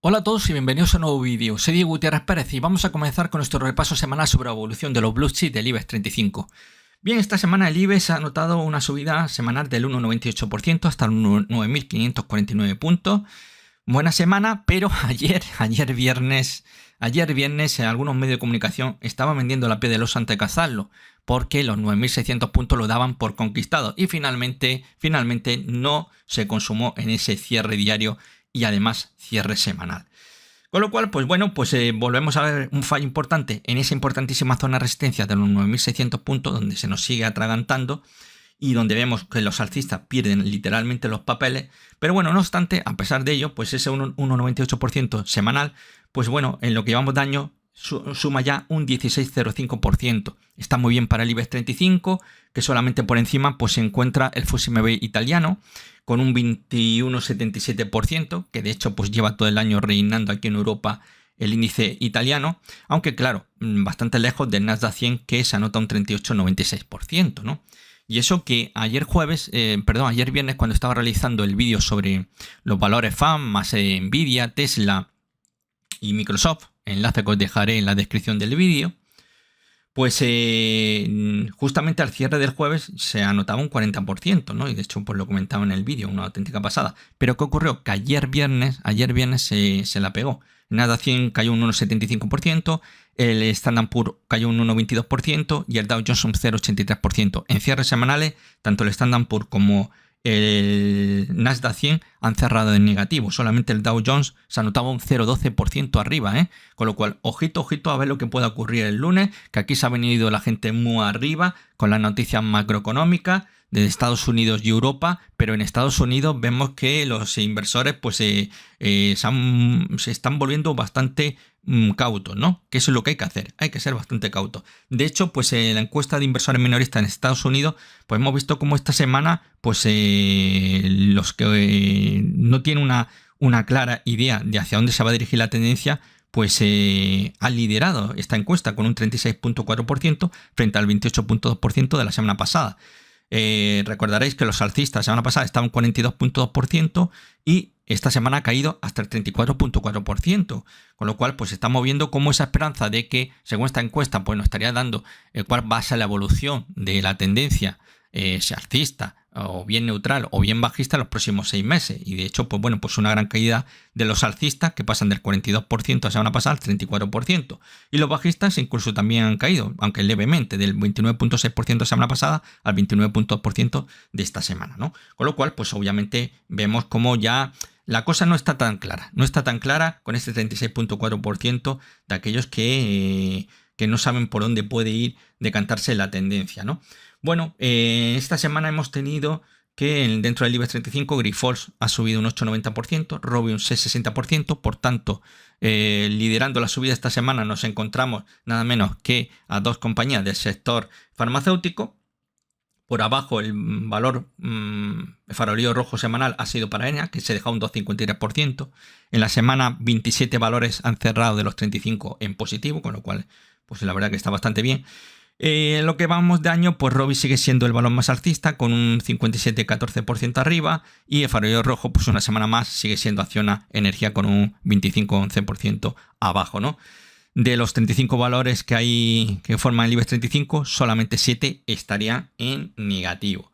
Hola a todos y bienvenidos a un nuevo vídeo. Soy Diego Gutiérrez Pérez y vamos a comenzar con nuestro repaso semanal sobre la evolución de los blue chips del IBEX 35. Bien, esta semana el IBEX ha notado una subida semanal del 1,98% hasta los 9.549 puntos. Buena semana, pero ayer viernes en algunos medios de comunicación estaban vendiendo la piel del oso antes de cazarlo, porque los 9.600 puntos lo daban por conquistado y finalmente no se consumó en ese cierre diario y además cierre semanal. Con lo cual, volvemos a ver un fallo importante en esa importantísima zona de resistencia de los 9.600 puntos, donde se nos sigue atragantando y donde vemos que los alcistas pierden literalmente los papeles. Pero bueno, no obstante, a pesar de ello, pues ese 1,98% semanal, pues bueno, en lo que llevamos de año suma ya un 16,05%. Está muy bien para el IBEX 35, que solamente por encima pues se encuentra el FTSE MIB italiano con un 21,77%, que de hecho pues lleva todo el año reinando aquí en Europa el índice italiano, aunque claro, bastante lejos del Nasdaq 100, que se anota un 38,96%, ¿no? Y eso que ayer viernes, cuando estaba realizando el vídeo sobre los valores FAM, más Nvidia, Tesla y Microsoft, enlace que os dejaré en la descripción del vídeo, pues justamente al cierre del jueves se anotaba un 40%, ¿no? Y de hecho pues lo comentaba en el vídeo, una auténtica pasada. Pero ¿qué ocurrió? Que ayer viernes se la pegó. Nasdaq 100 cayó un 1,75%, el Standard & Poor's cayó un 1,22% y el Dow Jones un 0,83%. En cierres semanales, tanto el Standard & Poor's como el Nasdaq 100 han cerrado en negativo. Solamente el Dow Jones se anotaba un 0,12% arriba, con lo cual, ojito a ver lo que pueda ocurrir el lunes, que aquí se ha venido la gente muy arriba con las noticias macroeconómicas de Estados Unidos y Europa, pero en Estados Unidos vemos que los inversores pues se están volviendo bastante cautos, ¿no? Que eso es lo que hay que hacer, hay que ser bastante cautos. De hecho, pues en la encuesta de inversores minoristas en Estados Unidos, pues hemos visto cómo esta semana, pues los que no tienen una clara idea de hacia dónde se va a dirigir la tendencia, pues ha liderado esta encuesta con un 36,4% frente al 28,2% de la semana pasada. Recordaréis que los alcistas la semana pasada estaban 42,2% y esta semana ha caído hasta el 34,4%, con lo cual pues estamos viendo cómo esa esperanza de que, según esta encuesta, pues nos estaría dando cuál va a ser la evolución de la tendencia, sea alcista o bien neutral o bien bajista en los próximos 6 meses. Y de hecho, pues bueno, pues una gran caída de los alcistas, que pasan del 42% la semana pasada al 34%. Y los bajistas incluso también han caído, aunque levemente, del 29,6% la semana pasada al 29,2% de esta semana, ¿no? Con lo cual, pues obviamente vemos cómo ya la cosa no está tan clara con este 36,4% de aquellos que no saben por dónde puede ir decantarse la tendencia, ¿no? Bueno, esta semana hemos tenido que dentro del IBEX 35 Grifols ha subido un 8,90%, Robi un 6,60%, por tanto, liderando la subida esta semana nos encontramos nada menos que a dos compañías del sector farmacéutico. Por abajo el valor farolillo rojo semanal ha sido para Enea, que se deja un 2,53%. En la semana 27 valores han cerrado de los 35 en positivo, con lo cual pues la verdad que está bastante bien. Lo que vamos de año, pues Robi sigue siendo el valor más alcista con un 57,14% arriba y el farolillo rojo pues una semana más sigue siendo Acciona Energía con un 25,11% abajo, ¿no? De los 35 valores que hay que forman el IBEX 35, solamente 7 estarían en negativo.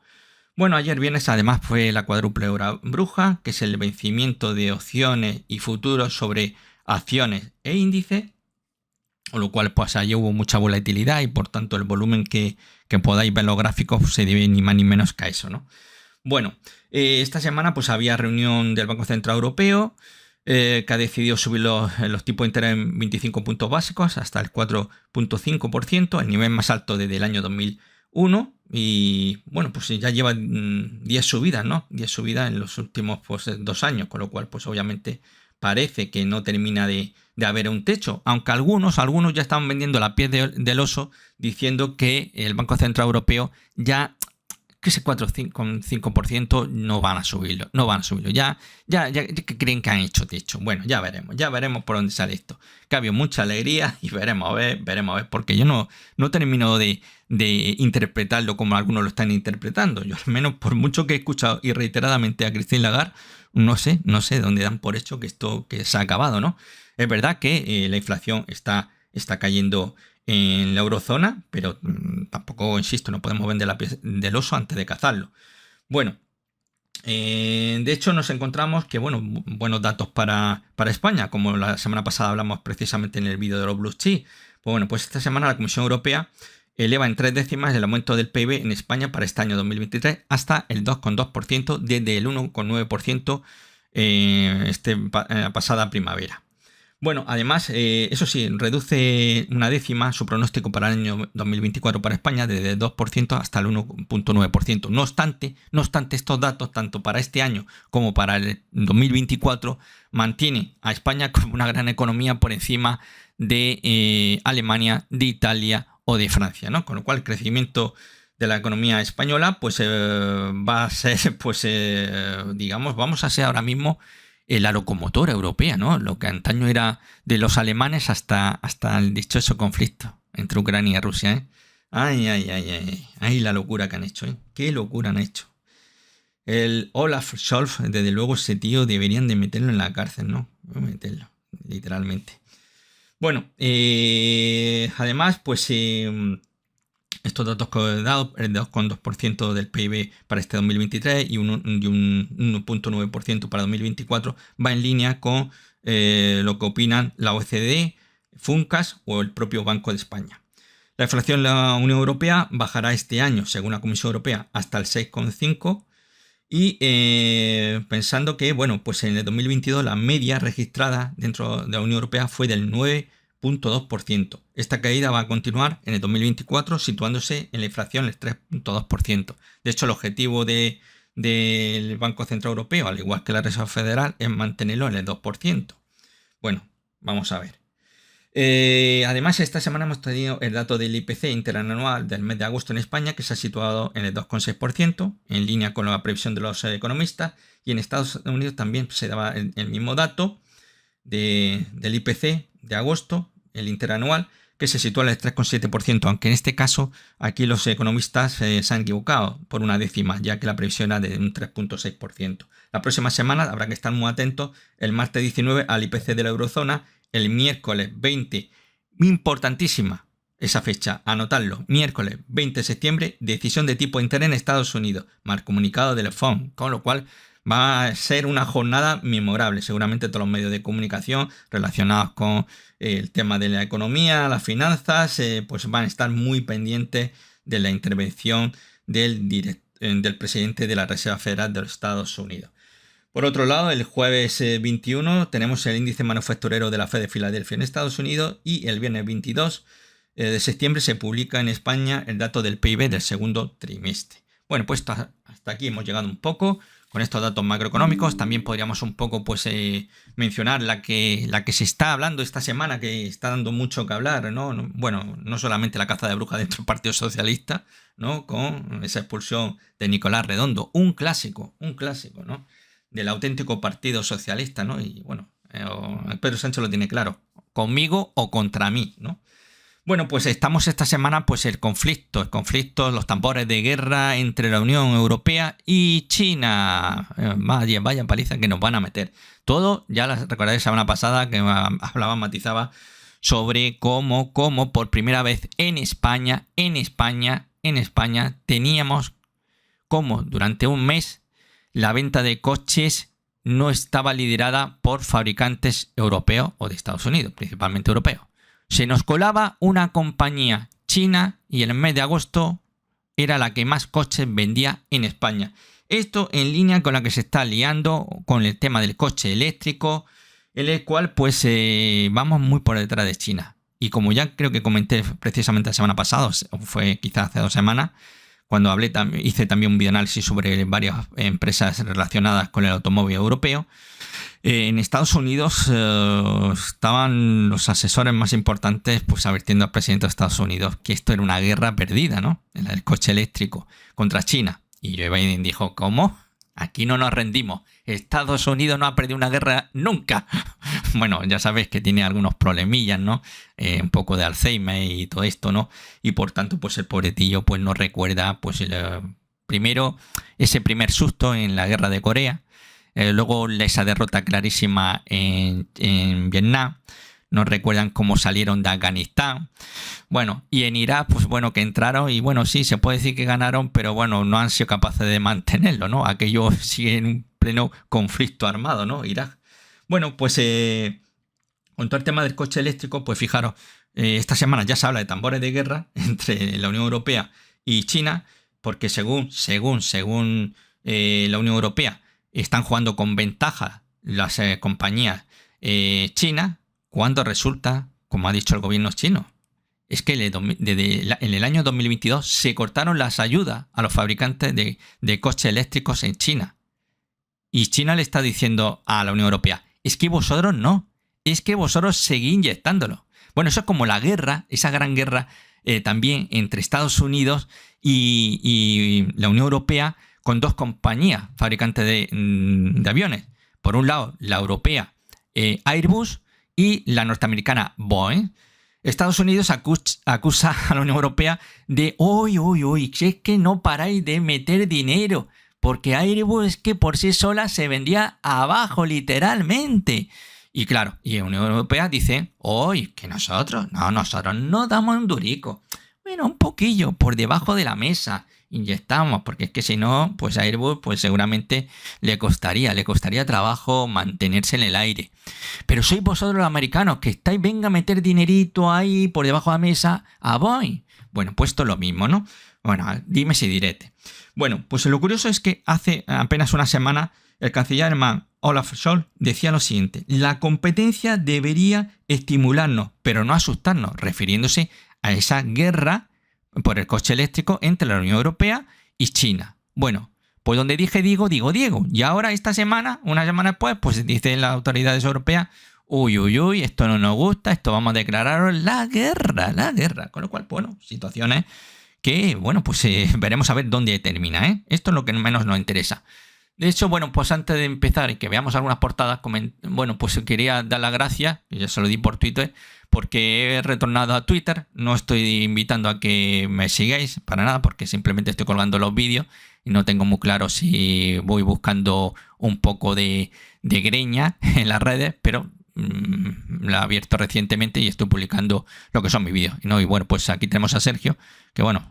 Bueno, ayer viernes además fue la cuádruple hora bruja, que es el vencimiento de opciones y futuros sobre acciones e índices, con lo cual pues allí hubo mucha volatilidad y por tanto el volumen que podáis ver los gráficos se debe ni más ni menos que a eso, ¿no? Bueno, esta semana pues había reunión del Banco Central Europeo, que ha decidido subir los tipos de interés en 25 puntos básicos hasta el 4,5%, el nivel más alto desde el año 2001. Y bueno, pues ya lleva 10 subidas, ¿no? 10 subidas en los últimos 2 años, con lo cual pues obviamente parece que no termina de haber un techo, aunque algunos ya están vendiendo la piel del oso diciendo que el Banco Central Europeo ya que ese 4,5% no van a subirlo, ya que creen que han hecho techo. Bueno, ya veremos por dónde sale esto. Que ha habido mucha alegría y veremos a ver, porque yo no termino de interpretarlo como algunos lo están interpretando. Yo al menos, por mucho que he escuchado y reiteradamente a Christine Lagarde, no sé dónde dan por hecho que esto que se ha acabado, ¿no? Es verdad que la inflación está cayendo en la eurozona, pero tampoco, insisto, no podemos vender la piel del oso antes de cazarlo. Bueno, de hecho nos encontramos que, buenos datos para España, como la semana pasada hablamos precisamente en el vídeo de los blue chips. Pues esta semana la Comisión Europea eleva en 3 décimas el aumento del PIB en España para este año 2023 hasta el 2,2% desde el 1,9% pasada primavera. Bueno, además, eso sí, reduce una décima su pronóstico para el año 2024 para España desde el 2% hasta el 1,9%. No obstante, estos datos, tanto para este año como para el 2024, mantienen a España como una gran economía por encima de Alemania, de Italia o de Francia, ¿no? Con lo cual el crecimiento de la economía española va a ser, digamos, vamos a ser ahora mismo la locomotora europea, ¿no? Lo que antaño era de los alemanes hasta el dichoso conflicto entre Ucrania y Rusia, ¿eh? Ay, la locura que han hecho, ¿eh? Qué locura han hecho. El Olaf Scholz, desde luego ese tío deberían de meterlo en la cárcel, ¿no? Meterlo, literalmente. Bueno, además, estos datos que he dado, el 2,2% del PIB para este 2023 y un 1,9% para 2024, va en línea con lo que opinan la OECD, FUNCAS o el propio Banco de España. La inflación en la Unión Europea bajará este año, según la Comisión Europea, hasta el 6,5%. Y pensando que, en el 2022 la media registrada dentro de la Unión Europea fue del 9,2%. Esta caída va a continuar en el 2024, situándose en la inflación el 3,2%. De hecho, el objetivo del Banco Central Europeo, al igual que la Reserva Federal, es mantenerlo en el 2%. Bueno, vamos a ver. Además, esta semana hemos tenido el dato del IPC interanual del mes de agosto en España, que se ha situado en el 2,6%, en línea con la previsión de los economistas, y en Estados Unidos también se daba el mismo dato del IPC de agosto, el interanual, que se sitúa en el 3,7%, aunque en este caso aquí los economistas se han equivocado por una décima, ya que la previsión era de un 3,6%. La próxima semana habrá que estar muy atentos el martes 19 al IPC de la eurozona, el miércoles 20, importantísima esa fecha, anotadlo, miércoles 20 de septiembre, decisión de tipo de interés en Estados Unidos, mal comunicado del FOMC, con lo cual va a ser una jornada memorable. Seguramente todos los medios de comunicación relacionados con el tema de la economía, las finanzas, van a estar muy pendientes de la intervención del presidente de la Reserva Federal de los Estados Unidos. Por otro lado, el jueves 21 tenemos el índice manufacturero de la Fed de Filadelfia en Estados Unidos y el viernes 22 de septiembre se publica en España el dato del PIB del segundo trimestre. Bueno, pues hasta aquí hemos llegado un poco con estos datos macroeconómicos. También podríamos un poco mencionar la que se está hablando esta semana, que está dando mucho que hablar, ¿no? Bueno, no solamente la caza de brujas dentro del Partido Socialista, ¿no? Con esa expulsión de Nicolás Redondo, un clásico, ¿no? Del auténtico Partido Socialista, ¿no? Y bueno, Pedro Sánchez lo tiene claro, conmigo o contra mí, ¿no? Bueno, pues estamos esta semana, el conflicto, los tambores de guerra entre la Unión Europea y China. Vaya paliza que nos van a meter. Todo, ya recordáis la semana pasada que matizaba sobre cómo por primera vez en España teníamos cómo durante un mes la venta de coches no estaba liderada por fabricantes europeos o de Estados Unidos, principalmente europeos. Se nos colaba una compañía china y en el mes de agosto era la que más coches vendía en España. Esto en línea con la que se está liando con el tema del coche eléctrico, en el cual vamos muy por detrás de China. Y como ya creo que comenté precisamente la semana pasada, o fue quizás hace 2 semanas, cuando hice también un videoanálisis sobre varias empresas relacionadas con el automóvil europeo, en Estados Unidos estaban los asesores más importantes advirtiendo al presidente de Estados Unidos que esto era una guerra perdida, ¿no? El coche eléctrico contra China. Y Joe Biden dijo, ¿cómo? Aquí no nos rendimos. Estados Unidos no ha perdido una guerra nunca. Bueno, ya sabes que tiene algunos problemillas, ¿no? Un poco de Alzheimer y todo esto, ¿no? Y por tanto, pues el pobretillo pues no recuerda, pues primero ese primer susto en la guerra de Corea, luego esa derrota clarísima en Vietnam. No recuerdan cómo salieron de Afganistán. Bueno, y en Irak, pues bueno, que entraron y bueno, sí, se puede decir que ganaron, pero bueno, no han sido capaces de mantenerlo, ¿no? Aquello sigue en un pleno conflicto armado, ¿no? Irak. Bueno, pues con todo el tema del coche eléctrico, pues fijaros, esta semana ya se habla de tambores de guerra entre la Unión Europea y China, porque según la Unión Europea están jugando con ventaja las compañías chinas, cuando resulta, como ha dicho el gobierno chino, es que en el año 2022 se cortaron las ayudas a los fabricantes de coches eléctricos en China. Y China le está diciendo a la Unión Europea, es que vosotros no, es que vosotros seguís inyectándolo. Bueno, eso es como la guerra, esa gran guerra también entre Estados Unidos y la Unión Europea con dos compañías fabricantes de aviones. Por un lado, la europea Airbus y la norteamericana Boeing. Estados Unidos acusa a la Unión Europea de que es que no paráis de meter dinero, porque Airbus es que por sí sola se vendía abajo literalmente. Y claro, y la Unión Europea dice, que nosotros no damos un durico. Bueno, un poquillo por debajo de la mesa inyectamos, porque es que si no, pues a Airbus pues seguramente le costaría trabajo mantenerse en el aire. Pero sois vosotros los americanos que estáis, venga a meter dinerito ahí por debajo de la mesa a Boeing. Bueno, pues esto es lo mismo, ¿no? Bueno, dime si direte. Bueno, pues lo curioso es que hace apenas una semana el canciller alemán Olaf Scholz decía lo siguiente: la competencia debería estimularnos, pero no asustarnos, refiriéndose a esa guerra por el coche eléctrico entre la Unión Europea y China. Bueno, pues donde dije digo. Y ahora esta semana, una semana después, pues dicen las autoridades europeas, esto no nos gusta, esto vamos a declarar la guerra. Con lo cual, bueno, situaciones que, bueno, pues veremos a ver dónde termina, ¿eh? Esto es lo que menos nos interesa. De hecho, bueno, pues antes de empezar y que veamos algunas portadas, bueno, pues quería dar las gracias, ya se lo di por Twitter, porque he retornado a Twitter. No estoy invitando a que me sigáis para nada, porque simplemente estoy colgando los vídeos y no tengo muy claro si voy buscando un poco de greña en las redes, pero la he abierto recientemente y estoy publicando lo que son mis vídeos, ¿no? Y bueno, pues aquí tenemos a Sergio, que bueno,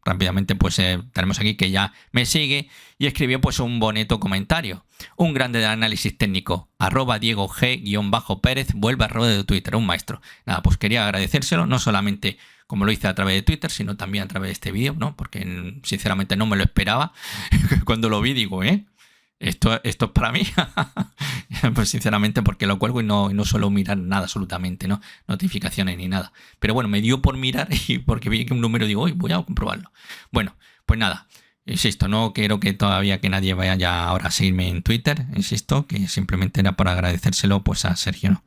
rápidamente pues tenemos aquí que ya me sigue y escribió pues un bonito comentario. Un grande de análisis técnico, @DiegoG_Pérez, vuelve a rueda de Twitter, un maestro. Nada, pues quería agradecérselo, no solamente como lo hice a través de Twitter, sino también a través de este vídeo, ¿no? Porque sinceramente no me lo esperaba. Cuando lo vi digo, esto es para mí. Pues sinceramente porque lo cuelgo y no suelo mirar nada absolutamente, ¿no? Notificaciones ni nada. Pero bueno, me dio por mirar y porque vi que un número digo, voy a comprobarlo. Bueno, pues nada, insisto, no quiero que todavía que nadie vaya ya ahora a seguirme en Twitter, insisto, que simplemente era para agradecérselo pues a Sergio, ¿no?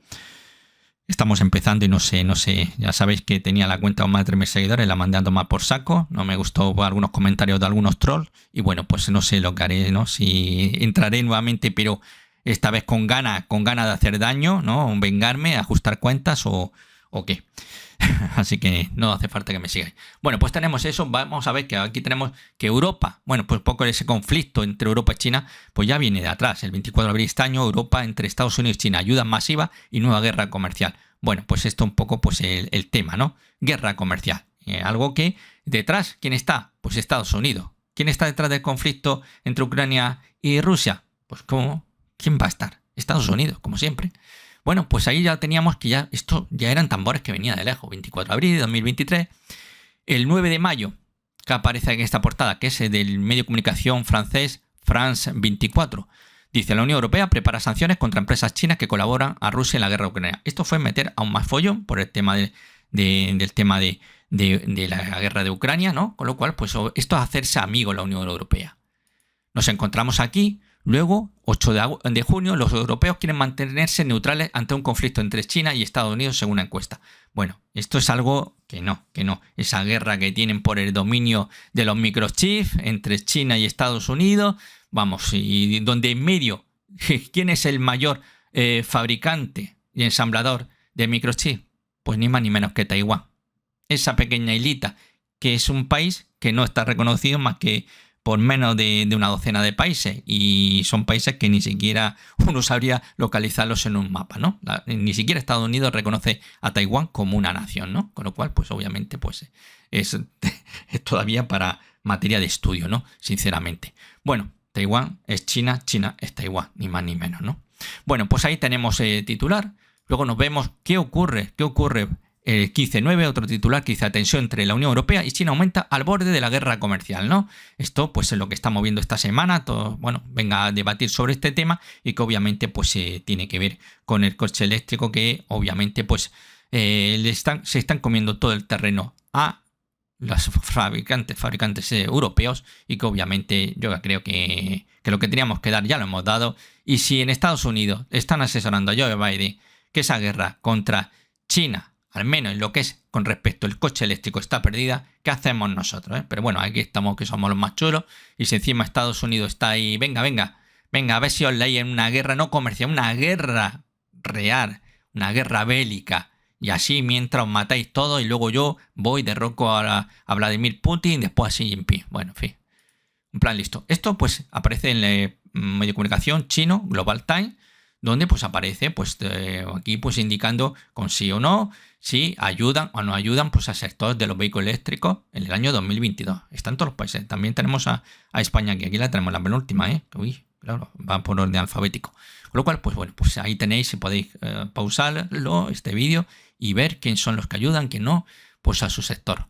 Estamos empezando y no sé, ya sabéis que tenía la cuenta con más de 3.000 seguidores, la mandé a tomar por saco, no me gustó algunos comentarios de algunos trolls y bueno, pues no sé lo que haré, ¿no? Si entraré nuevamente, pero esta vez con ganas de hacer daño, ¿no? Vengarme, ajustar cuentas o qué. Así que no hace falta que me sigáis. Bueno, pues tenemos eso. Vamos a ver que aquí tenemos que Europa, bueno, pues poco ese conflicto entre Europa y China, pues ya viene de atrás. El 24 de abril de este año, Europa entre Estados Unidos y China, ayuda masiva y nueva guerra comercial. Bueno, pues esto un poco pues el tema, ¿no? Guerra comercial. Algo que detrás, ¿quién está? Pues Estados Unidos. ¿Quién está detrás del conflicto entre Ucrania y Rusia? Pues ¿cómo? ¿Quién va a estar? Estados Unidos, como siempre. Bueno, pues ahí ya teníamos que esto ya eran tambores que venían de lejos. 24 de abril de 2023. El 9 de mayo, que aparece en esta portada, que es del medio de comunicación francés France 24. Dice, la Unión Europea prepara sanciones contra empresas chinas que colaboran a Rusia en la guerra de Ucrania. Esto fue meter aún más follón por el tema del tema de la guerra de Ucrania, ¿no? Con lo cual, pues esto es hacerse amigo de la Unión Europea. Nos encontramos aquí Luego, 8 de junio, los europeos quieren mantenerse neutrales ante un conflicto entre China y Estados Unidos según una encuesta. Bueno, esto es algo que no. Esa guerra que tienen por el dominio de los microchips entre China y Estados Unidos, vamos, y donde en medio, ¿quién es el mayor fabricante y ensamblador de microchips? Pues ni más ni menos que Taiwán. Esa pequeña islita, que es un país que no está reconocido más que por menos de una docena de países, y son países que ni siquiera uno sabría localizarlos en un mapa, ¿no? Ni siquiera Estados Unidos reconoce a Taiwán como una nación, ¿no? Con lo cual, pues obviamente, pues es todavía para materia de estudio, ¿no? Sinceramente. Bueno, Taiwán es China, China es Taiwán, ni más ni menos, ¿no? Bueno, pues ahí tenemos titular. Luego nos vemos qué ocurre. El 15-9, otro titular que dice: tensión entre la Unión Europea y China aumenta al borde de la guerra comercial, ¿no? Esto pues es lo que estamos viendo esta semana. Venga a debatir sobre este tema, y que obviamente pues tiene que ver con el coche eléctrico, que obviamente pues se están comiendo todo el terreno a los fabricantes europeos, y que obviamente yo creo que lo que teníamos que dar ya lo hemos dado. Y si en Estados Unidos están asesorando a Joe Biden que esa guerra contra China, al menos en lo que es con respecto al coche eléctrico, está perdida, ¿qué hacemos nosotros? Pero bueno, aquí estamos, que somos los más chulos, y si encima Estados Unidos está ahí, venga, a ver si os leí en una guerra no comercial, una guerra real, una guerra bélica, y así mientras os matáis todos, y luego yo voy, derroco a Vladimir Putin, después a Xi Jinping. Bueno, en fin, un plan listo. Esto pues aparece en el medio de comunicación chino, Global Times, donde pues aparece pues aquí pues indicando con sí o no, si ayudan o no ayudan pues a sectores de los vehículos eléctricos en el año 2022. Están todos los países. También tenemos a España, que aquí la tenemos la penúltima, Uy, claro, va por orden alfabético. Con lo cual, pues bueno, pues ahí tenéis, si podéis pausarlo, este vídeo, y ver quién son los que ayudan, quién no, pues a su sector.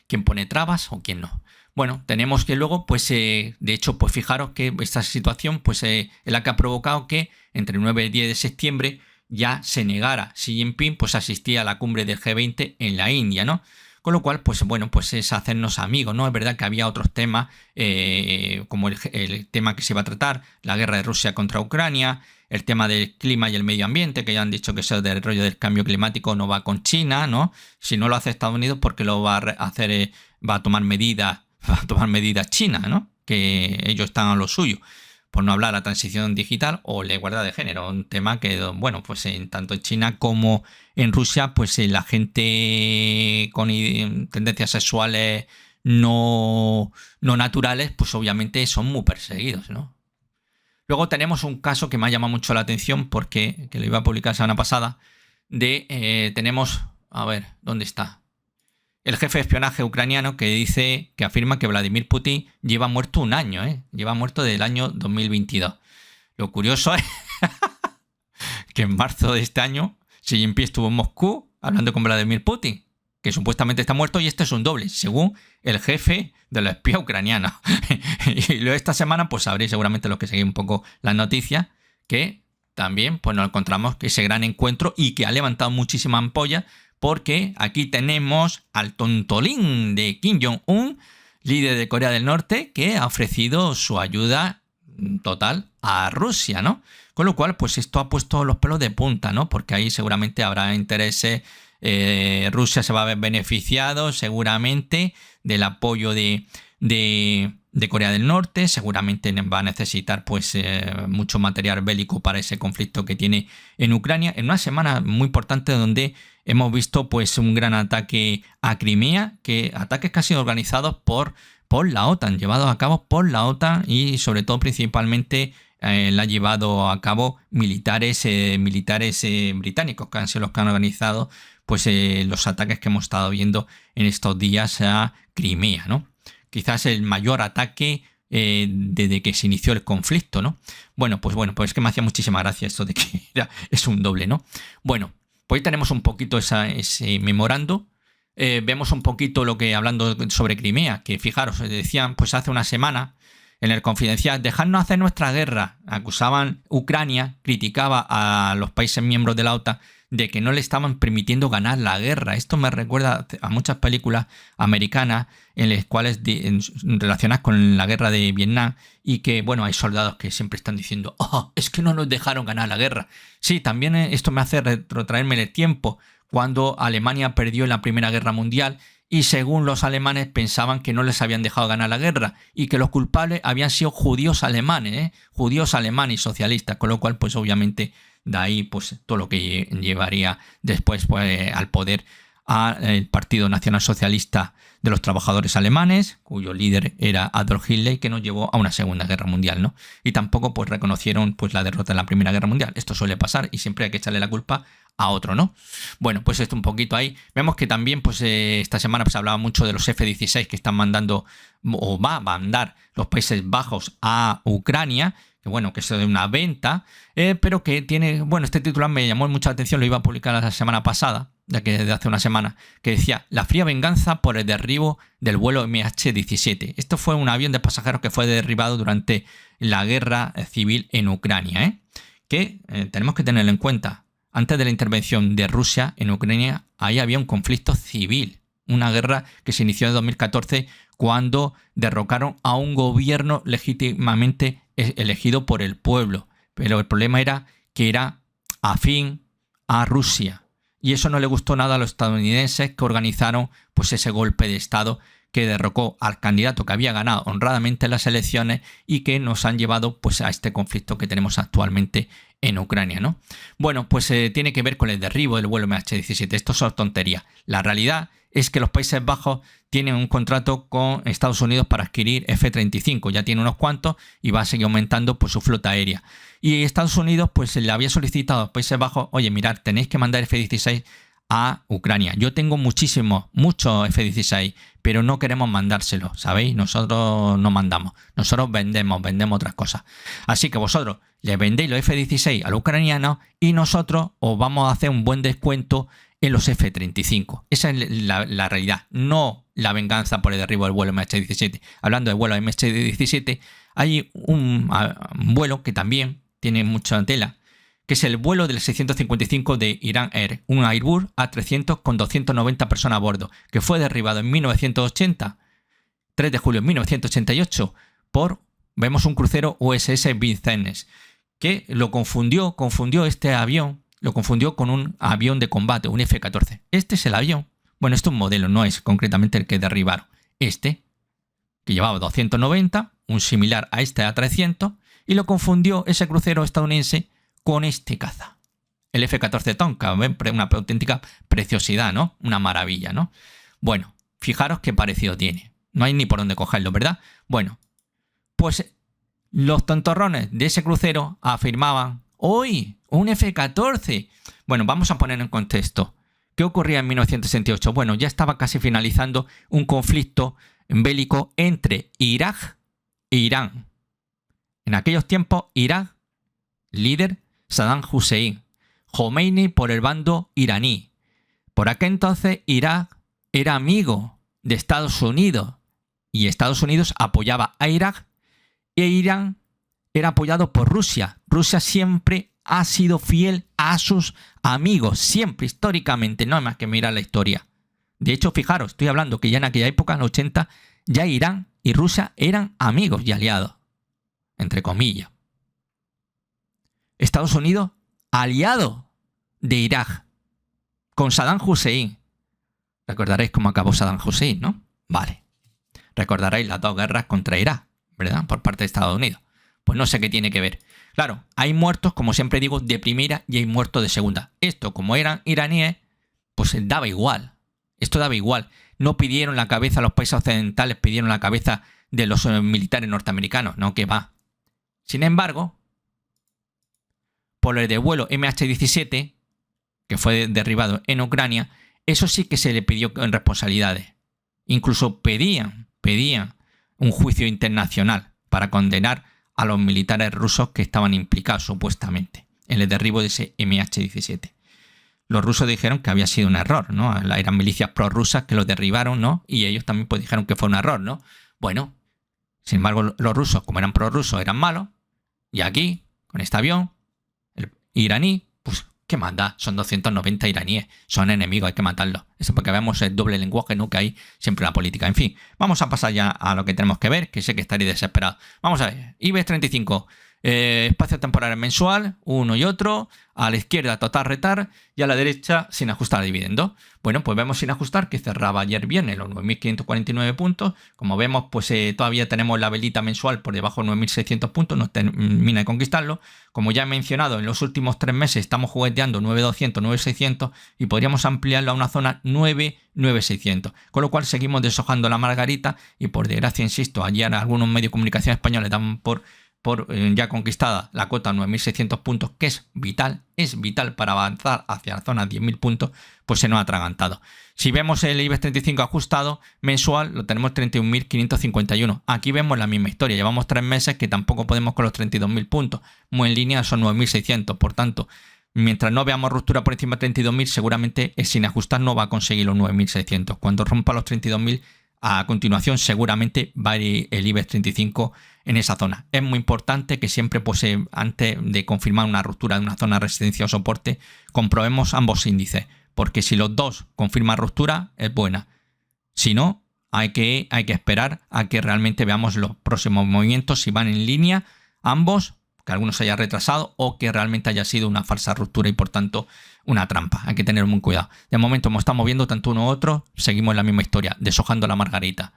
Quién pone trabas o quién no. Bueno, tenemos que luego, pues de hecho, pues fijaros que esta situación pues es la que ha provocado que entre el 9 y el 10 de septiembre ya se negara Xi Jinping pues asistir a la cumbre del G20 en la India, ¿no? Con lo cual, pues bueno, pues es hacernos amigos, ¿no? Es verdad que había otros temas, como el tema que se iba a tratar, la guerra de Rusia contra Ucrania, el tema del clima y el medio ambiente, que ya han dicho que eso del rollo del cambio climático no va con China, ¿no? Si no lo hace Estados Unidos, porque lo va a hacer, va a tomar medidas China, ¿no? Que ellos están a lo suyo. Por no hablar de la transición digital o la igualdad de género, un tema que, bueno, pues tanto en China como en Rusia, pues la gente con tendencias sexuales no naturales, pues obviamente son muy perseguidos, ¿no? Luego tenemos un caso que me ha llamado mucho la atención, porque que lo iba a publicar la semana pasada, tenemos, a ver, ¿dónde está? El jefe de espionaje ucraniano, que afirma que Vladimir Putin lleva muerto un año, lleva muerto del año 2022. Lo curioso es que en marzo de este año Xi Jinping estuvo en Moscú hablando con Vladimir Putin, que supuestamente está muerto, y este es un doble, según el jefe de los espías ucranianos. Y luego esta semana pues sabréis, seguramente los que seguís un poco las noticias, que también pues nos encontramos ese gran encuentro, y que ha levantado muchísimas ampollas, porque aquí tenemos al tontolín de Kim Jong-un, líder de Corea del Norte, que ha ofrecido su ayuda total a Rusia, ¿no? Con lo cual, pues esto ha puesto los pelos de punta, ¿no? Porque ahí seguramente habrá intereses. Rusia se va a ver beneficiado seguramente del apoyo de Corea del Norte. Seguramente va a necesitar pues mucho material bélico para ese conflicto que tiene en Ucrania, en una semana muy importante donde hemos visto pues un gran ataque a Crimea, ataques casi organizados por la OTAN, llevados a cabo por la OTAN, y sobre todo principalmente la ha llevado a cabo militares británicos, que han sido los que han organizado pues los ataques que hemos estado viendo en estos días a Crimea, ¿no? Quizás el mayor ataque desde que se inició el conflicto, ¿no? Bueno, pues es que me hacía muchísima gracia esto de que es un doble, ¿no? Bueno, pues ahí tenemos un poquito ese memorando. Vemos un poquito lo que, hablando sobre Crimea, que fijaros, decían pues hace una semana en el Confidencial: dejadnos hacer nuestra guerra. Acusaban Ucrania, criticaba a los países miembros de la OTAN de que no le estaban permitiendo ganar la guerra. Esto me recuerda a muchas películas americanas en las cuales relacionadas con la guerra de Vietnam y que, bueno, hay soldados que siempre están diciendo, oh, es que no nos dejaron ganar la guerra. Sí, también esto me hace retrotraerme en el tiempo, cuando Alemania perdió en la Primera Guerra Mundial y según los alemanes pensaban que no les habían dejado ganar la guerra y que los culpables habían sido judíos alemanes y socialistas, con lo cual pues obviamente de ahí pues todo lo que llevaría después pues al poder al Partido Nacional Socialista de los Trabajadores Alemanes, cuyo líder era Adolf Hitler, que nos llevó a una Segunda Guerra Mundial, ¿no? Y tampoco pues reconocieron pues la derrota en la Primera Guerra Mundial. Esto suele pasar y siempre hay que echarle la culpa a otro, ¿no? Bueno, pues esto un poquito ahí. Vemos que también pues esta semana pues hablaba mucho de los F-16 que están mandando o va a mandar los Países Bajos a Ucrania, que bueno, que eso de una venta, pero que tiene, bueno, este titular me llamó mucha atención, lo iba a publicar la semana pasada, ya que desde hace una semana, que decía, la fría venganza por el derribo del vuelo MH17. Esto fue un avión de pasajeros que fue derribado durante la guerra civil en Ucrania, que tenemos que tenerlo en cuenta. Antes de la intervención de Rusia en Ucrania, ahí había un conflicto civil, una guerra que se inició en 2014 cuando derrocaron a un gobierno legítimamente elegido por el pueblo. Pero el problema era que era afín a Rusia. Y eso no le gustó nada a los estadounidenses que organizaron pues ese golpe de Estado que derrocó al candidato que había ganado honradamente las elecciones y que nos han llevado pues a este conflicto que tenemos actualmente en Ucrania, ¿no? Bueno, pues tiene que ver con el derribo del vuelo MH17. Esto son tonterías. La realidad es que los Países Bajos tienen un contrato con Estados Unidos para adquirir F-35. Ya tiene unos cuantos y va a seguir aumentando pues su flota aérea. Y Estados Unidos pues le había solicitado a los Países Bajos, oye, mirad, tenéis que mandar F-16 a Ucrania. Yo tengo muchos F-16, pero no queremos mandárselo, ¿sabéis? Nosotros no mandamos, nosotros vendemos otras cosas. Así que vosotros le vendéis los F-16 a los ucranianos y nosotros os vamos a hacer un buen descuento en los F-35. Esa es la realidad, no la venganza por el derribo del vuelo MH17. Hablando de vuelo MH17, hay un vuelo que también tiene mucha tela, que es el vuelo del 655 de Iran Air, un Airbus A300 con 290 personas a bordo, que fue derribado en 1980, 3 de julio de 1988, vemos un crucero USS Vincennes, que confundió este avión, lo confundió con un avión de combate, un F-14. Este es el avión. Bueno, este es un modelo, no es concretamente el que derribaron. Este, que llevaba 290, un similar a este A300, y lo confundió ese crucero estadounidense con este caza. El F-14 Tonka, una auténtica preciosidad, ¿no? Una maravilla, ¿no? Bueno, fijaros qué parecido tiene. No hay ni por dónde cogerlo, ¿verdad? Bueno, pues los tontorrones de ese crucero afirmaban, ¡hoy! ¡Un F-14! Bueno, vamos a poner en contexto. ¿Qué ocurría en 1968? Bueno, ya estaba casi finalizando un conflicto bélico entre Irak e Irán. En aquellos tiempos, Irak, líder Saddam Hussein, Khomeini por el bando iraní. Por aquel entonces, Irak era amigo de Estados Unidos y Estados Unidos apoyaba a Irak e Irán era apoyado por Rusia. Rusia siempre ha sido fiel a sus amigos, siempre, históricamente, no hay más que mirar la historia. De hecho, fijaros, estoy hablando que ya en aquella época, en los 80, ya Irán y Rusia eran amigos y aliados, entre comillas. Estados Unidos, aliado de Irak, con Saddam Hussein. Recordaréis cómo acabó Saddam Hussein, ¿no? Vale. Recordaréis las dos guerras contra Irak, ¿verdad? Por parte de Estados Unidos. Pues no sé qué tiene que ver. Claro, hay muertos, como siempre digo, de primera y hay muertos de segunda. Esto, como eran iraníes, pues daba igual. Esto daba igual. No pidieron la cabeza, los países occidentales pidieron la cabeza de los militares norteamericanos. No, que va. Sin embargo, por el de vuelo MH17, que fue derribado en Ucrania, eso sí que se le pidió en responsabilidades. Incluso pedían un juicio internacional para condenar a los militares rusos que estaban implicados supuestamente en el derribo de ese MH17. Los rusos dijeron que había sido un error, ¿no? Eran milicias prorrusas que lo derribaron, ¿no? Y ellos también pues dijeron que fue un error, ¿no? Bueno, sin embargo, los rusos, como eran prorrusos, eran malos. Y aquí, con este avión, el iraní, pues, ¿Qué más da? Son 290 iraníes, son enemigos, hay que matarlos. Eso porque vemos el doble lenguaje, ¿no?, que hay siempre en la política. En fin, vamos a pasar ya a lo que tenemos que ver, que sé que estaréis desesperados. Vamos a ver, IBEX 35, espacio temporal mensual, uno y otro, a la izquierda total retar y a la derecha sin ajustar el dividendo. Bueno, pues vemos sin ajustar que cerraba ayer viernes los 9.549 puntos. Como vemos, pues todavía tenemos la velita mensual por debajo de 9.600 puntos, no termina de conquistarlo. Como ya he mencionado, en los últimos 3 meses estamos jugueteando 9.200, 9.600 y podríamos ampliarlo a una zona 9.600. Con lo cual seguimos deshojando la margarita y por desgracia, insisto, ayer algunos medios de comunicación españoles daban por ya conquistada la cota 9.600 puntos, que es vital para avanzar hacia la zona 10.000 puntos, pues se nos ha atragantado. Si vemos el IBEX 35 ajustado mensual, lo tenemos 31.551. Aquí vemos la misma historia. Llevamos 3 meses que tampoco podemos con los 32.000 puntos. Muy en línea son 9.600. Por tanto, mientras no veamos ruptura por encima de 32.000, seguramente sin ajustar no va a conseguir los 9.600. Cuando rompa los 32.000, a continuación seguramente va a ir el IBEX 35 en esa zona. Es muy importante que siempre, pues, antes de confirmar una ruptura de una zona de resistencia o soporte, comprobemos ambos índices, porque si los dos confirman ruptura es buena. Si no, hay que esperar a que realmente veamos los próximos movimientos, si van en línea ambos, que algunos se haya retrasado o que realmente haya sido una falsa ruptura y por tanto una trampa. Hay que tener muy cuidado. De momento, como estamos viendo tanto uno u otro, seguimos en la misma historia, deshojando la margarita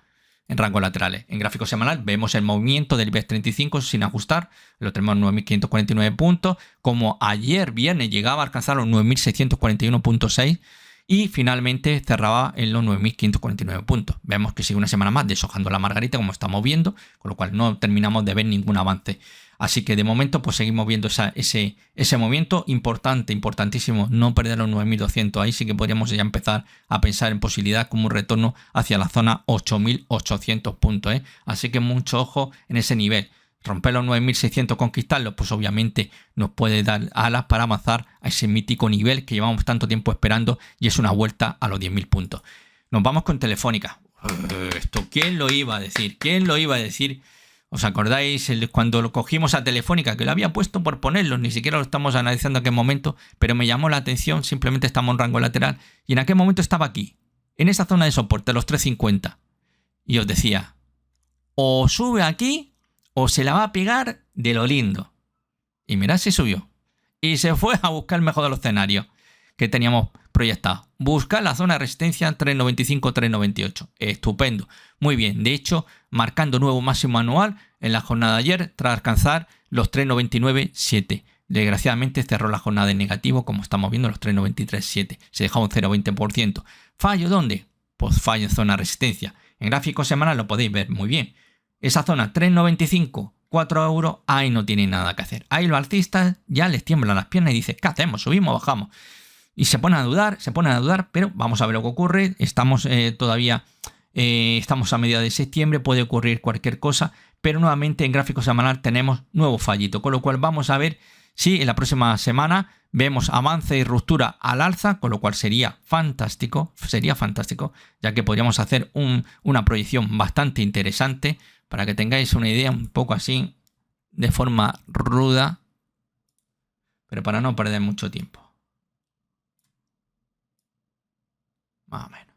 en rangos laterales. En gráfico semanal vemos el movimiento del IBEX 35 sin ajustar, lo tenemos en 9.549 puntos, como ayer viernes llegaba a alcanzar los 9.641.6 y finalmente cerraba en los 9.549 puntos. Vemos que sigue una semana más deshojando la margarita, como estamos viendo, con lo cual no terminamos de ver ningún avance. Así que de momento pues seguimos viendo ese movimiento importantísimo, no perder los 9.200. Ahí sí que podríamos ya empezar a pensar en posibilidad como un retorno hacia la zona 8.800 puntos. Así que mucho ojo en ese nivel. Romper los 9.600, conquistarlos, pues obviamente nos puede dar alas para avanzar a ese mítico nivel que llevamos tanto tiempo esperando y es una vuelta a los 10.000 puntos. Nos vamos con Telefónica. Esto, ¿quién lo iba a decir? ¿Quién lo iba a decir? ¿Os acordáis cuando lo cogimos a Telefónica? Que lo había puesto por ponerlo, ni siquiera lo estamos analizando en qué momento, pero me llamó la atención, simplemente estamos en rango lateral y en aquel momento estaba aquí, en esa zona de soporte, los 350. Y os decía, o sube aquí o se la va a pegar de lo lindo. Y mirad si subió. Y se fue a buscar el mejor de los escenarios que teníamos proyectado. Buscar la zona de resistencia 3.95, 3.98. Estupendo. Muy bien. De hecho, marcando nuevo máximo anual en la jornada de ayer tras alcanzar los 3.99.7. Desgraciadamente cerró la jornada en negativo, como estamos viendo, los 3.93.7. Se dejó un 0.20%. ¿Fallo dónde? Pues fallo en zona de resistencia. En gráfico semanal lo podéis ver muy bien. Esa zona 3.95, 4 euros, ahí no tiene nada que hacer. Ahí los alcistas ya les tiemblan las piernas y dicen, ¿qué hacemos? ¿Subimos o bajamos? Y se ponen a dudar, pero vamos a ver lo que ocurre. Estamos todavía, estamos a mediados de septiembre, puede ocurrir cualquier cosa, pero nuevamente en gráfico semanal tenemos nuevo fallito, con lo cual vamos a ver si en la próxima semana vemos avance y ruptura al alza, con lo cual sería fantástico, ya que podríamos hacer una proyección bastante interesante para que tengáis una idea un poco así, de forma ruda, pero para no perder mucho tiempo. Más o menos.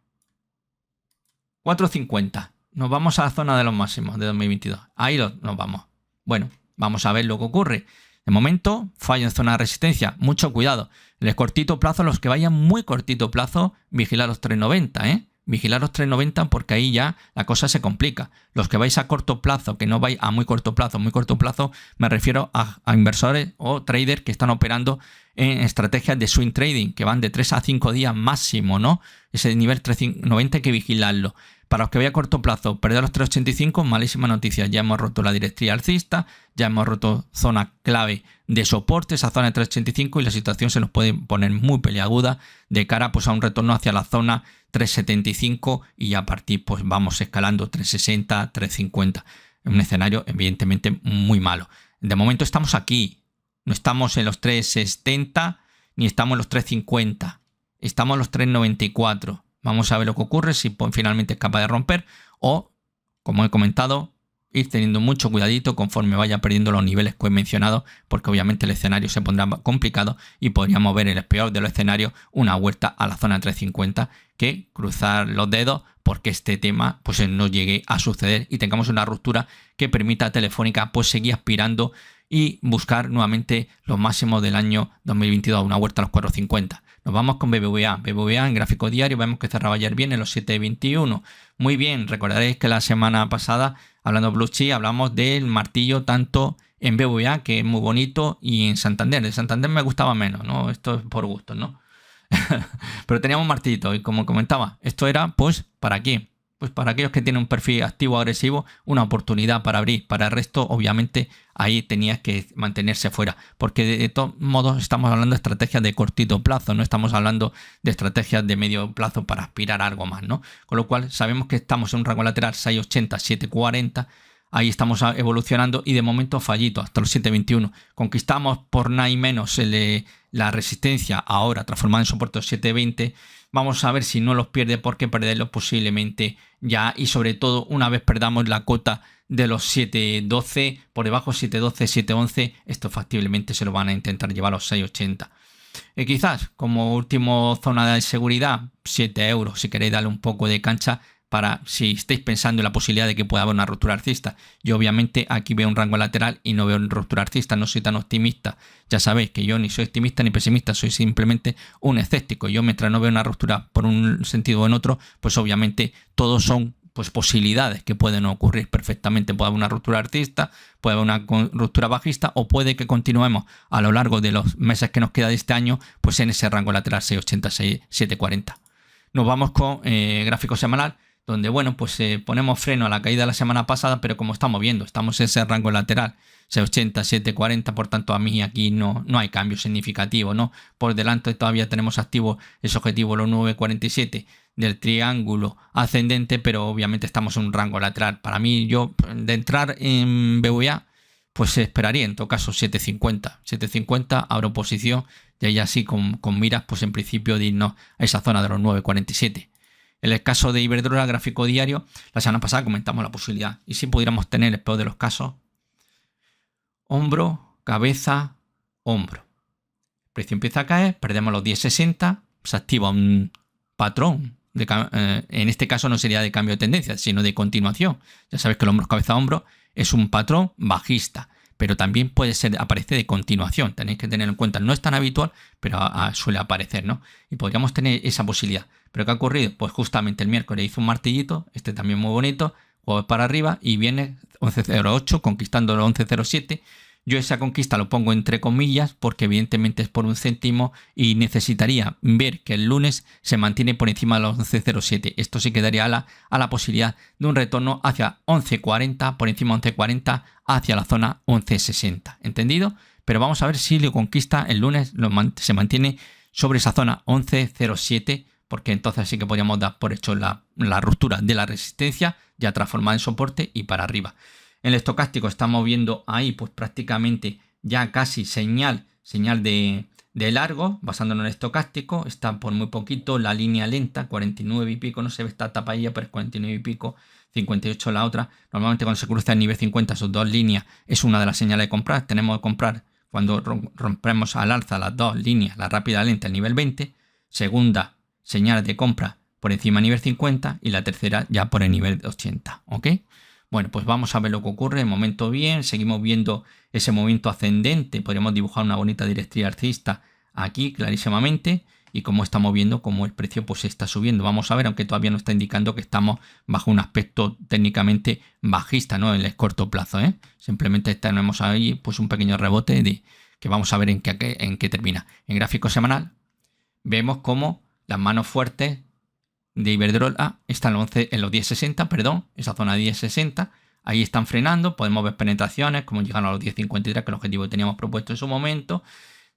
4.50. Nos vamos a la zona de los máximos de 2022. Ahí nos vamos. Bueno, vamos a ver lo que ocurre. De momento, fallo en zona de resistencia. Mucho cuidado. En cortito plazo, los que vayan muy cortito plazo, vigilar los 3.90, Vigilar los 3.90 porque ahí ya la cosa se complica. Los que vais a corto plazo, que no vais a muy corto plazo, me refiero a inversores o traders que están operando en estrategias de swing trading, que van de 3 a 5 días máximo, ¿no? Ese nivel 3.90 hay que vigilarlo. Para los que vayan a corto plazo, perder los 3.85, malísima noticia. Ya hemos roto la directriz alcista, ya hemos roto zona clave de soporte, esa zona de 3.85, y la situación se nos puede poner muy peliaguda de cara, pues, a un retorno hacia la zona 3.75 y a partir pues vamos escalando 3.60, 3.50. Un escenario evidentemente muy malo. De momento estamos aquí, no estamos en los 3.70 ni estamos en los 3.50, estamos en los 3.94. Vamos a ver lo que ocurre, si finalmente es capaz de romper o, como he comentado, ir teniendo mucho cuidadito conforme vaya perdiendo los niveles que he mencionado, porque obviamente el escenario se pondrá complicado y podríamos ver en el peor de los escenarios una vuelta a la zona 350, que cruzar los dedos porque este tema pues no llegue a suceder y tengamos una ruptura que permita a Telefónica pues seguir aspirando y buscar nuevamente los máximos del año 2022, una vuelta a los 450. Nos vamos con BBVA. BBVA en gráfico diario vemos que cerraba ayer bien en los 7.21. Muy bien, recordaréis que la semana pasada, hablando de Blue Chip, hablamos del martillo tanto en BBVA, que es muy bonito, y en Santander. De Santander me gustaba menos, ¿no? Esto es por gusto, ¿no? Pero teníamos un martillito y como comentaba, esto era pues ¿para qué? Pues para aquellos que tienen un perfil activo agresivo, una oportunidad para abrir. Para el resto, obviamente, ahí tenías que mantenerse fuera. Porque de todos modos estamos hablando de estrategias de cortito plazo, no estamos hablando de estrategias de medio plazo para aspirar a algo más, ¿no? Con lo cual sabemos que estamos en un rango lateral 6.80, 7.40. Ahí estamos evolucionando y de momento fallito hasta los 7.21. Conquistamos por nada y menos la resistencia ahora transformada en soporte 7.20. Vamos a ver si no los pierde, porque perderlos posiblemente ya, y sobre todo una vez perdamos la cota de los 7.12, por debajo 7.12, 7.11, esto factiblemente se lo van a intentar llevar a los 6.80. Quizás como último zona de seguridad, 7 euros, si queréis darle un poco de cancha para si estáis pensando en la posibilidad de que pueda haber una ruptura alcista. Yo obviamente aquí veo un rango lateral y no veo una ruptura alcista, no soy tan optimista. Ya sabéis que yo ni soy optimista ni pesimista, soy simplemente un escéptico. Yo mientras no veo una ruptura por un sentido o en otro, pues obviamente todos son pues posibilidades que pueden ocurrir perfectamente. Puede haber una ruptura alcista, puede haber una ruptura bajista, o puede que continuemos a lo largo de los meses que nos queda de este año pues en ese rango lateral 6.80, 7.40. Nos vamos con gráfico semanal, donde bueno, pues ponemos freno a la caída de la semana pasada, pero como estamos viendo, estamos en ese rango lateral 6.80, 7.40, por tanto a mí aquí no hay cambio significativo, ¿no? Por delante todavía tenemos activo ese objetivo, los 9.47 del triángulo ascendente, pero obviamente estamos en un rango lateral. Para mí, yo de entrar en BBVA, pues esperaría en todo caso 7.50. 7.50, abro posición y ahí así con miras, pues en principio de irnos a esa zona de los 9.47. En el caso de Iberdrola, gráfico diario, la semana pasada comentamos la posibilidad. Y si pudiéramos tener, el peor de los casos, hombro, cabeza, hombro. El precio empieza a caer, perdemos los 10.60, se activa un patrón. En este caso no sería de cambio de tendencia, sino de continuación. Ya sabéis que el hombro, cabeza, hombro es un patrón bajista, pero también puede aparecer de continuación. Tenéis que tener en cuenta, no es tan habitual, pero suele aparecer, ¿no? Y podríamos tener esa posibilidad. ¿Pero qué ha ocurrido? Pues justamente el miércoles hizo un martillito, este también muy bonito, jueves para arriba y viene 11.08 conquistando el 11.07. Yo esa conquista lo pongo entre comillas porque evidentemente es por un céntimo y necesitaría ver que el lunes se mantiene por encima de los 11.07. Esto sí quedaría a la posibilidad de un retorno hacia 11.40, por encima de 11.40, hacia la zona 11.60. ¿Entendido? Pero vamos a ver si lo conquista el lunes, se mantiene sobre esa zona 11.07, porque entonces sí que podríamos dar por hecho la ruptura de la resistencia ya transformada en soporte y para arriba. En el estocástico estamos viendo ahí pues prácticamente ya casi señal de largo, basándonos en el estocástico. Está por muy poquito la línea lenta, 49 y pico, no se ve esta tapadilla, pero es 49 y pico, 58 la otra. Normalmente cuando se cruza el nivel 50, sus dos líneas, es una de las señales de comprar. Tenemos que comprar cuando rompemos al alza las dos líneas, la rápida lenta, el nivel 20. Segunda señal de compra por encima del nivel 50 y la tercera ya por el nivel 80, ¿ok? Bueno, pues vamos a ver lo que ocurre. De momento bien, seguimos viendo ese movimiento ascendente. Podríamos dibujar una bonita directriz alcista aquí clarísimamente, y como estamos viendo como el precio pues está subiendo. Vamos a ver, aunque todavía no está indicando que estamos bajo un aspecto técnicamente bajista, ¿no? En el corto plazo, ¿eh? Simplemente tenemos ahí pues un pequeño rebote que vamos a ver en qué termina. En gráfico semanal vemos como las manos fuertes de Iberdrola están en los 10.60, perdón, esa zona de 10.60, ahí están frenando, podemos ver penetraciones, como llegaron a los 10.53, que es el objetivo que teníamos propuesto en su momento,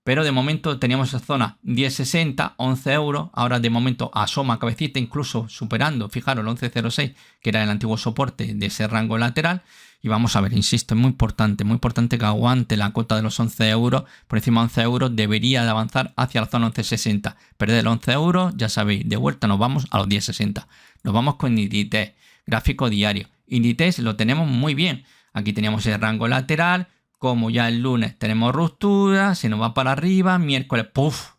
pero de momento teníamos esa zona 10.60, 11 euros, ahora de momento asoma cabecita, incluso superando, fijaros, el 11.06, que era el antiguo soporte de ese rango lateral. Y vamos a ver, insisto, es muy importante que aguante la cota de los 11 euros. Por encima de 11 euros debería de avanzar hacia la zona 11.60. Perder los 11 euros, ya sabéis, de vuelta nos vamos a los 10.60. Nos vamos con Inditex, gráfico diario. Inditex lo tenemos muy bien. Aquí teníamos el rango lateral, como ya el lunes tenemos ruptura, se nos va para arriba, miércoles, puff,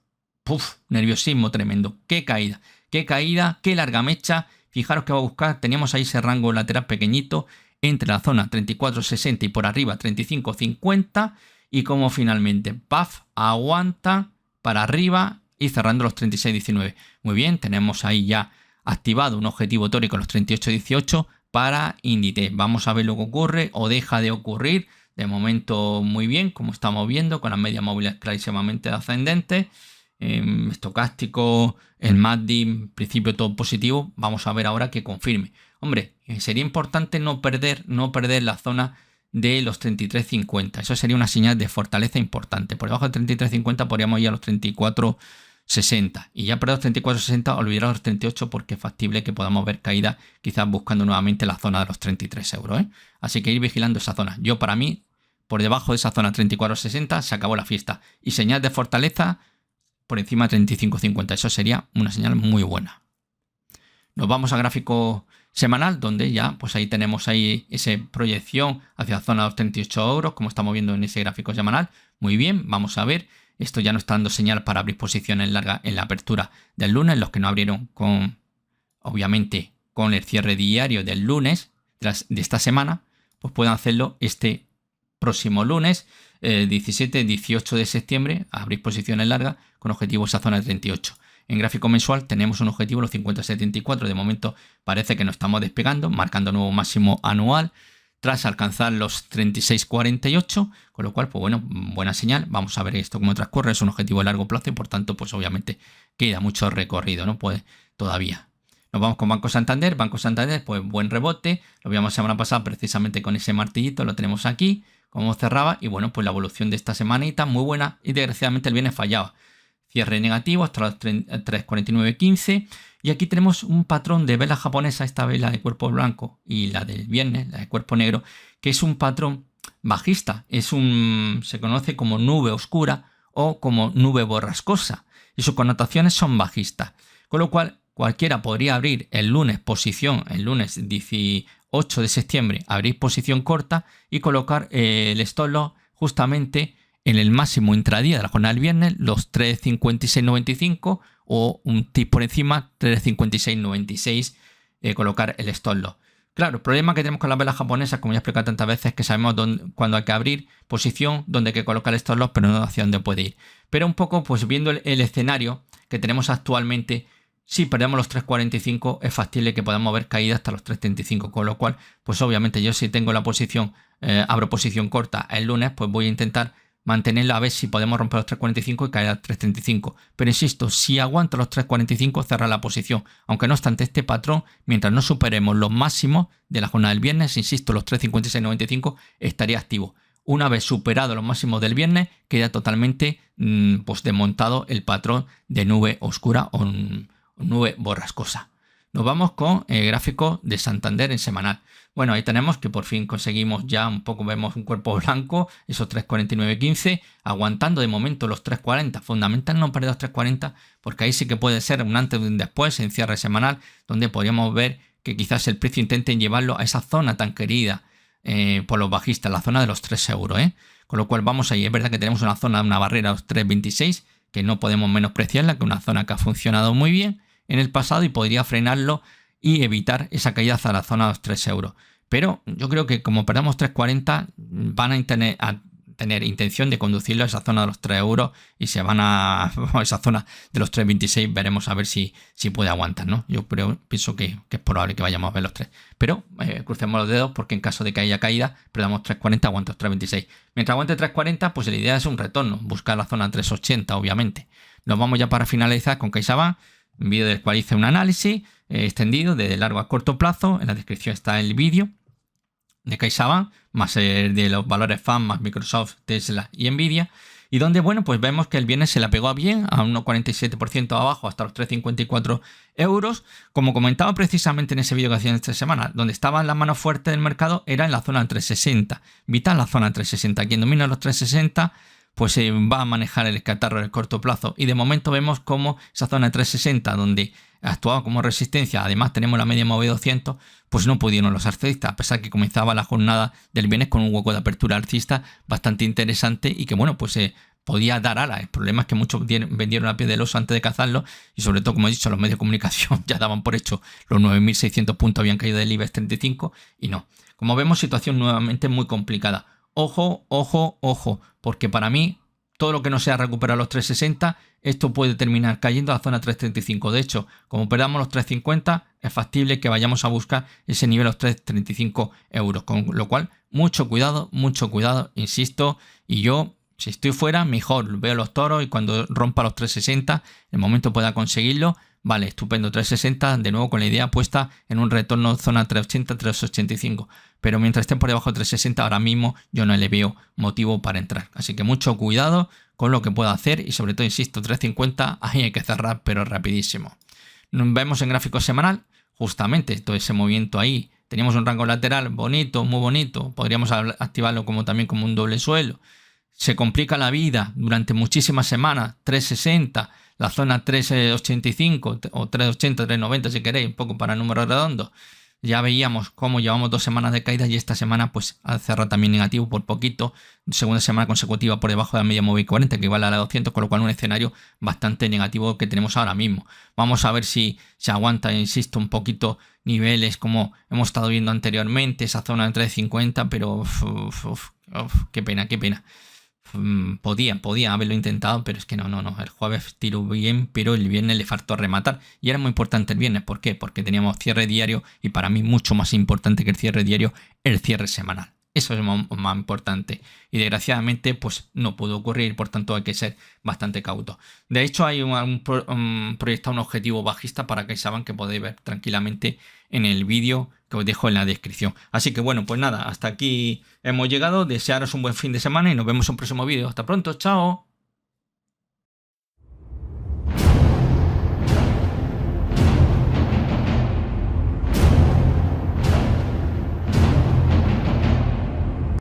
nerviosismo tremendo. Qué caída, qué larga mecha. Fijaros que va a buscar, teníamos ahí ese rango lateral pequeñito entre la zona 34.60 y por arriba 35.50 y como finalmente, puff, aguanta para arriba y cerrando los 36.19. Muy bien, tenemos ahí ya activado un objetivo teórico en los 38.18 para Inditex. Vamos a ver lo que ocurre o deja de ocurrir. De momento muy bien, como estamos viendo, con las medias móviles clarísimamente ascendentes. Estocástico, el MACD, en principio todo positivo. Vamos a ver ahora que confirme. Hombre, sería importante no perder la zona de los 33.50. Eso sería una señal de fortaleza importante. Por debajo de 33.50 podríamos ir a los 34.60. Y ya perder los 34.60, olvidar los 38 porque es factible que podamos ver caída quizás buscando nuevamente la zona de los 33 euros. Así que ir vigilando esa zona. Yo para mí, por debajo de esa zona 34.60 se acabó la fiesta. Y señal de fortaleza por encima de 35.50. Eso sería una señal muy buena. Nos vamos a gráfico semanal, donde ya pues ahí tenemos ahí esa proyección hacia la zona de los 38 euros, como estamos viendo en ese gráfico semanal. Muy bien, vamos a ver. Esto ya nos está dando señal para abrir posiciones largas en la apertura del lunes. Los que no abrieron obviamente con el cierre diario del lunes de esta semana, pues pueden hacerlo este próximo lunes, 17-18 de septiembre, abrir posiciones largas con objetivo esa zona de 38. En gráfico mensual tenemos un objetivo los 50.74. De momento parece que nos estamos despegando, marcando nuevo máximo anual tras alcanzar los 36.48, con lo cual, pues bueno, buena señal. Vamos a ver esto cómo transcurre. Es un objetivo a largo plazo y por tanto, pues obviamente queda mucho recorrido, ¿no? Pues todavía. Nos vamos con Banco Santander. Banco Santander, pues buen rebote. Lo vimos la semana pasada precisamente con ese martillito, lo tenemos aquí, cómo cerraba. Y bueno, pues la evolución de esta semanita muy buena y desgraciadamente el viernes fallaba. Cierre negativo hasta los 3.49.15 y aquí tenemos un patrón de vela japonesa, esta vela de cuerpo blanco y la del viernes, la de cuerpo negro, que es un patrón bajista, se conoce como nube oscura o como nube borrascosa y sus connotaciones son bajistas, con lo cual cualquiera podría abrir el lunes 18 de septiembre, abrir posición corta y colocar el stop loss justamente en el máximo intradía de la jornada del viernes, los 3.56.95 o un tip por encima, 3.56.96, colocar el stop loss. Claro, el problema que tenemos con las velas japonesas, como ya he explicado tantas veces, es que sabemos cuándo hay que abrir posición, dónde hay que colocar el stop loss, pero no hacia dónde puede ir. Pero un poco, pues viendo el escenario que tenemos actualmente, si perdemos los 3.45 es factible que podamos ver caída hasta los 3.35, con lo cual, pues obviamente yo si tengo la posición, abro posición corta el lunes, pues voy a intentar mantenerla a ver si podemos romper los 3.45 y caer a 3.35. Pero insisto, si aguanto los 3.45, cerrar la posición. Aunque no obstante este patrón, mientras no superemos los máximos de la jornada del viernes, insisto, los 3.56.95 estaría activo. Una vez superado los máximos del viernes, queda totalmente pues desmontado el patrón de nube oscura o nube borrascosa. Nos vamos con el gráfico de Santander en semanal. Bueno, ahí tenemos que por fin conseguimos ya un poco, vemos un cuerpo blanco, esos 3.49.15, aguantando de momento los 3.40. Fundamental no perder los 3.40 porque ahí sí que puede ser un antes y un después en cierre semanal, donde podríamos ver que quizás el precio intenten llevarlo a esa zona tan querida por los bajistas, la zona de los 3 euros. Con lo cual vamos ahí. Es verdad que tenemos una zona, una barrera de los 3.26, que no podemos menospreciarla, que es una zona que ha funcionado muy bien en el pasado y podría frenarlo y evitar esa caída hacia la zona de los 3 euros. Pero yo creo que como perdamos 3.40 van a tener intención de conducirlo a esa zona de los 3 euros y se van a esa zona de los 3.26, veremos a ver si puede aguantar, ¿no? Yo pienso que es probable que vayamos a ver los 3. Pero crucemos los dedos porque en caso de que haya caída, perdamos 3.40, aguanta los 3.26. Mientras aguante 3.40, pues la idea es un retorno, buscar la zona 3.80, obviamente. Nos vamos ya para finalizar con CaixaBank, un vídeo del cual hice un análisis extendido de largo a corto plazo. En la descripción está el vídeo de CaixaBank, más de los valores FAN, más Microsoft, Tesla y Nvidia. Y donde, bueno, pues vemos que el viernes se la pegó bien, a 1,47% abajo hasta los 3,54 euros. Como comentaba precisamente en ese vídeo que hacía esta semana, donde estaban las manos fuertes del mercado era en la zona 360. Vital la zona 360. Quien domina los 360 pues se va a manejar el catarro en el corto plazo. Y de momento vemos como esa zona de 360, donde actuaba como resistencia, además tenemos la media móvil 200, pues no pudieron los alcistas, a pesar que comenzaba la jornada del viernes con un hueco de apertura alcista bastante interesante y que bueno, pues podía dar alas. El problema es que muchos vendieron a pie del oso antes de cazarlo y sobre todo, como he dicho, los medios de comunicación ya daban por hecho los 9.600 puntos habían caído del IBEX 35 y no. Como vemos, situación nuevamente muy complicada. Ojo, ojo, ojo, porque para mí todo lo que no sea recuperar los 360, esto puede terminar cayendo a la zona 335. De hecho, como perdamos los 350, es factible que vayamos a buscar ese nivel, los 335 euros. Con lo cual, mucho cuidado, insisto. Y yo, si estoy fuera, mejor veo los toros y cuando rompa los 360, el momento pueda conseguirlo. Vale, estupendo, 360, de nuevo con la idea puesta en un retorno zona 380, 385. Pero mientras estén por debajo de 360, ahora mismo yo no le veo motivo para entrar. Así que mucho cuidado con lo que pueda hacer y sobre todo, insisto, 350, ahí hay que cerrar, pero rapidísimo. Nos vemos en gráfico semanal, justamente todo ese movimiento ahí. Teníamos un rango lateral bonito, muy bonito. Podríamos activarlo también como un doble suelo. Se complica la vida durante muchísimas semanas, 360, la zona 385 o 380, 390 si queréis, un poco para números redondos. Ya veíamos cómo llevamos 2 semanas de caída y esta semana pues ha cerrado también negativo por poquito, segunda semana consecutiva por debajo de la media móvil 40 que igual a la 200, con lo cual un escenario bastante negativo que tenemos ahora mismo. Vamos a ver si se aguanta, insisto, un poquito niveles como hemos estado viendo anteriormente, esa zona de 350, pero qué pena. Podía haberlo intentado, pero es que no. El jueves tiró bien, pero el viernes le faltó rematar. Y era muy importante el viernes. ¿Por qué? Porque teníamos cierre diario y para mí mucho más importante que el cierre diario, el cierre semanal. Eso es más importante. Y desgraciadamente, pues no pudo ocurrir, por tanto hay que ser bastante cauto. De hecho, hay proyectado un objetivo bajista para que sepan que podéis ver tranquilamente en el vídeo que os dejo en la descripción. Así que bueno, pues nada, hasta aquí hemos llegado. Desearos un buen fin de semana y nos vemos en un próximo vídeo. Hasta pronto, chao.